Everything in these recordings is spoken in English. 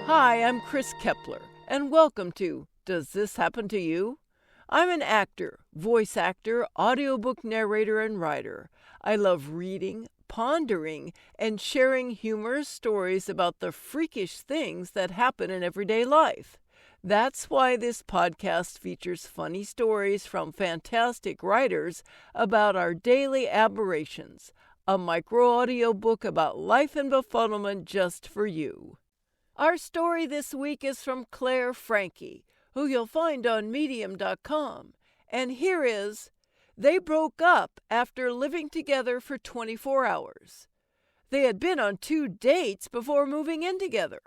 Hi, I'm Chris Kepler, and welcome to Does This Happen to You? I'm an actor, voice actor, audiobook narrator, and writer. I love reading, pondering, and sharing humorous stories about the freakish things that happen in everyday life. That's why this podcast features funny stories from fantastic writers about our daily aberrations, a micro audiobook about life and befuddlement just for you. Our story this week is from Claire Frankie, who you'll find on medium.com. And here is, they broke up after living together for 24 hours. They had been on 2 dates before moving in together.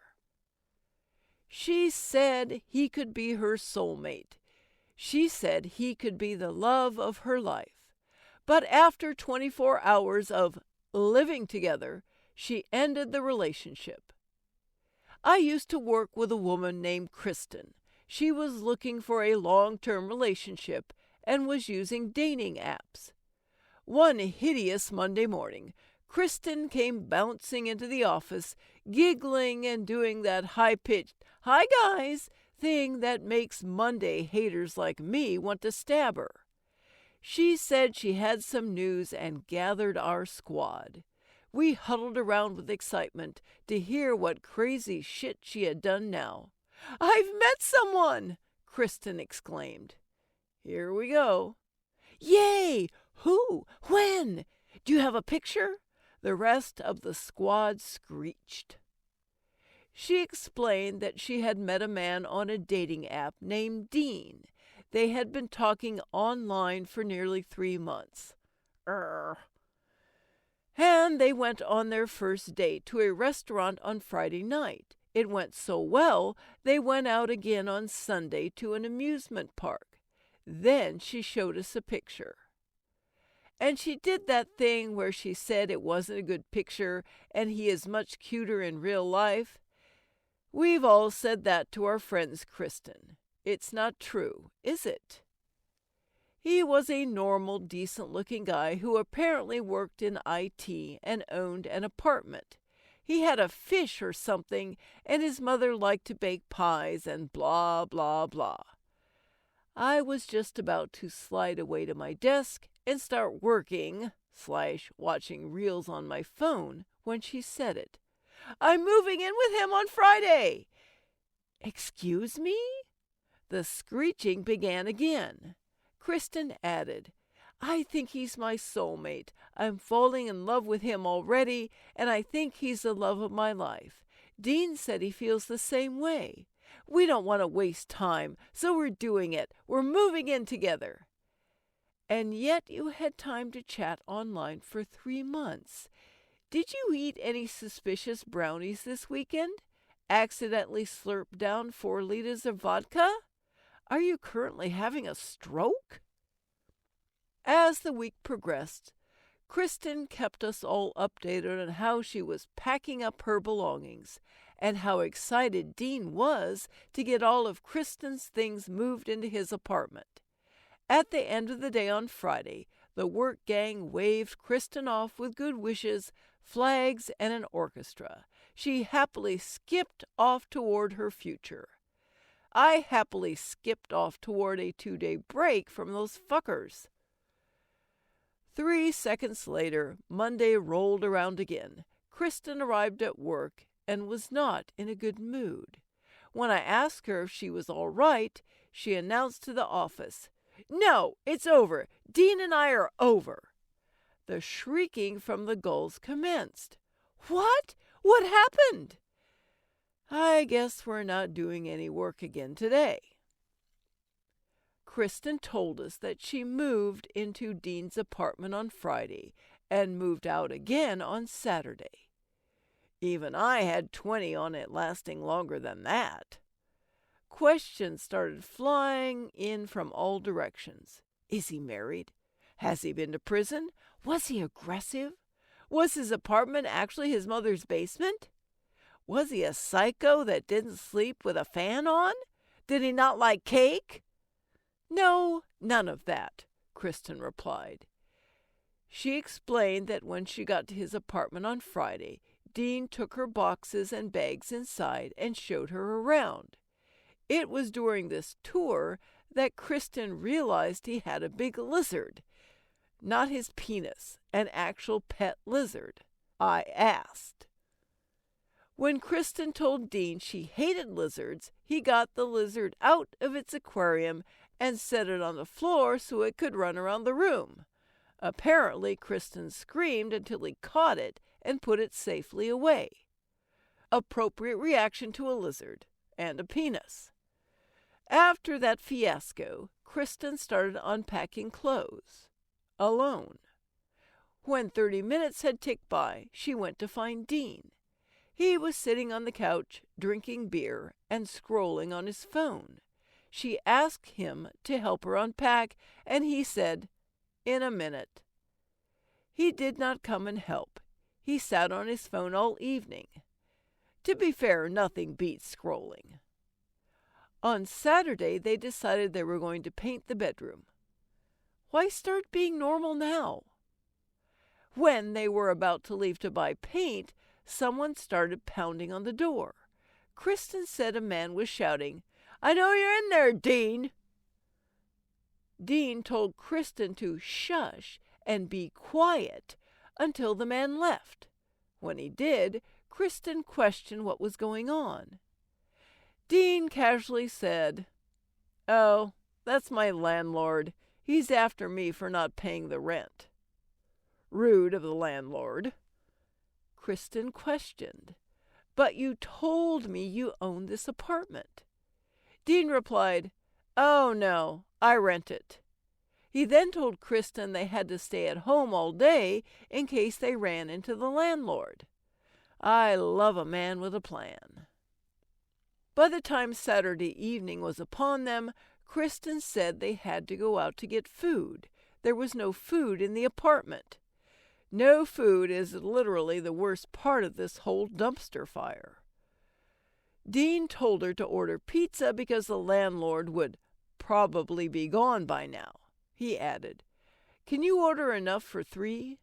She said he could be her soulmate. She said he could be the love of her life. But after 24 hours of living together, she ended the relationship. I used to work with a woman named Kristen. She was looking for a long-term relationship and was using dating apps. One hideous Monday morning, Kristen came bouncing into the office, giggling and doing that high-pitched, "Hi guys," thing that makes Monday haters like me want to stab her. She said she had some news and gathered our squad. We huddled around with excitement to hear what crazy shit she had done now. "I've met someone!" Kristen exclaimed. "Here we go." "Yay! Who? When? Do you have a picture?" The rest of the squad screeched. She explained that she had met a man on a dating app named Dean. They had been talking online for nearly 3 months. And they went on their first date to a restaurant on Friday night. It went so well, they went out again on Sunday to an amusement park. Then she showed us a picture. And she did that thing where she said it wasn't a good picture and he is much cuter in real life. We've all said that to our friends, Kristen. It's not true, is it? He was a normal, decent-looking guy who apparently worked in IT and owned an apartment. He had a fish or something, and his mother liked to bake pies and blah, blah, blah. I was just about to slide away to my desk and start working/watching reels on my phone when she said it. "I'm moving in with him on Friday." "Excuse me?" The screeching began again. Kristen added, "I think he's my soulmate. I'm falling in love with him already, and I think he's the love of my life. Dean said he feels the same way. We don't want to waste time, so we're doing it. We're moving in together." "And yet you had time to chat online for 3 months. Did you eat any suspicious brownies this weekend? Accidentally slurp down 4 liters of vodka? Are you currently having a stroke?" As the week progressed, Kristen kept us all updated on how she was packing up her belongings and how excited Dean was to get all of Kristen's things moved into his apartment. At the end of the day on Friday, the work gang waved Kristen off with good wishes, flags, and an orchestra. She happily skipped off toward her future. I happily skipped off toward a 2-day break from those fuckers. 3 seconds later, Monday rolled around again. Kristen arrived at work and was not in a good mood. When I asked her if she was all right, she announced to the office, "No, it's over. Dean and I are over." The shrieking from the gulls commenced. "What? What happened?" "I guess we're not doing any work again today." Kristen told us that she moved into Dean's apartment on Friday and moved out again on Saturday. Even I had 20 on it lasting longer than that. Questions started flying in from all directions. Is he married? Has he been to prison? Was he aggressive? Was his apartment actually his mother's basement? Was he a psycho that didn't sleep with a fan on? Did he not like cake? "No, none of that," Kristen replied. She explained that when she got to his apartment on Friday, Dean took her boxes and bags inside and showed her around. It was during this tour that Kristen realized he had a big lizard. Not his penis, an actual pet lizard. I asked. When Kristen told Dean she hated lizards, he got the lizard out of its aquarium and set it on the floor so it could run around the room. Apparently, Kristen screamed until he caught it and put it safely away. Appropriate reaction to a lizard and a penis. After that fiasco, Kristen started unpacking clothes. Alone. When 30 minutes had ticked by, she went to find Dean. He was sitting on the couch, drinking beer and scrolling on his phone. She asked him to help her unpack, and he said, "In a minute." He did not come and help. He sat on his phone all evening. To be fair, nothing beats scrolling. On Saturday, they decided they were going to paint the bedroom. Why start being normal now? When they were about to leave to buy paint, someone started pounding on the door. Kristen said a man was shouting, "I know you're in there, Dean." Dean told Kristen to shush and be quiet until the man left. When he did, Kristen questioned what was going on. Dean casually said, "Oh, that's my landlord. He's after me for not paying the rent." Rude of the landlord. Kristen questioned, "But you told me you own this apartment." Dean replied, "Oh no, I rent it." He then told Kristen they had to stay at home all day in case they ran into the landlord. I love a man with a plan. By the time Saturday evening was upon them, Kristen said they had to go out to get food. There was no food in the apartment. No food is literally the worst part of this whole dumpster fire. Dean told her to order pizza because the landlord would probably be gone by now. He added, "Can you order enough for 3?"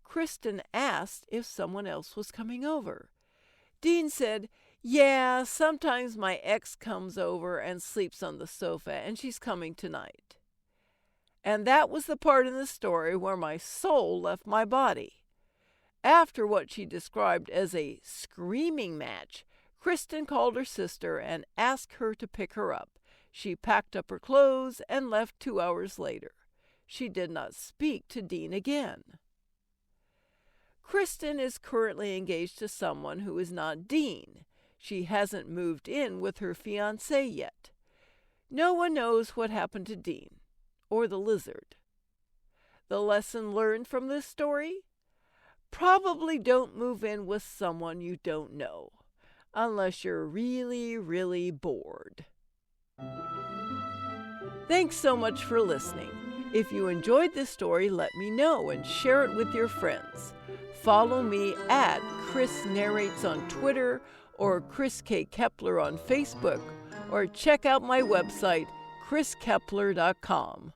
Kristen asked if someone else was coming over. Dean said, "Yeah, sometimes my ex comes over and sleeps on the sofa, and she's coming tonight." And that was the part in the story where my soul left my body. After what she described as a screaming match, Kristen called her sister and asked her to pick her up. She packed up her clothes and left 2 hours later. She did not speak to Dean again. Kristen is currently engaged to someone who is not Dean. She hasn't moved in with her fiancé yet. No one knows what happened to Dean or the lizard. The lesson learned from this story? Probably don't move in with someone you don't know, unless you're really, really bored. Thanks so much for listening. If you enjoyed this story, let me know and share it with your friends. Follow me at Chris Narrates on Twitter or Chris K. Kepler on Facebook, or check out my website, chriskepler.com.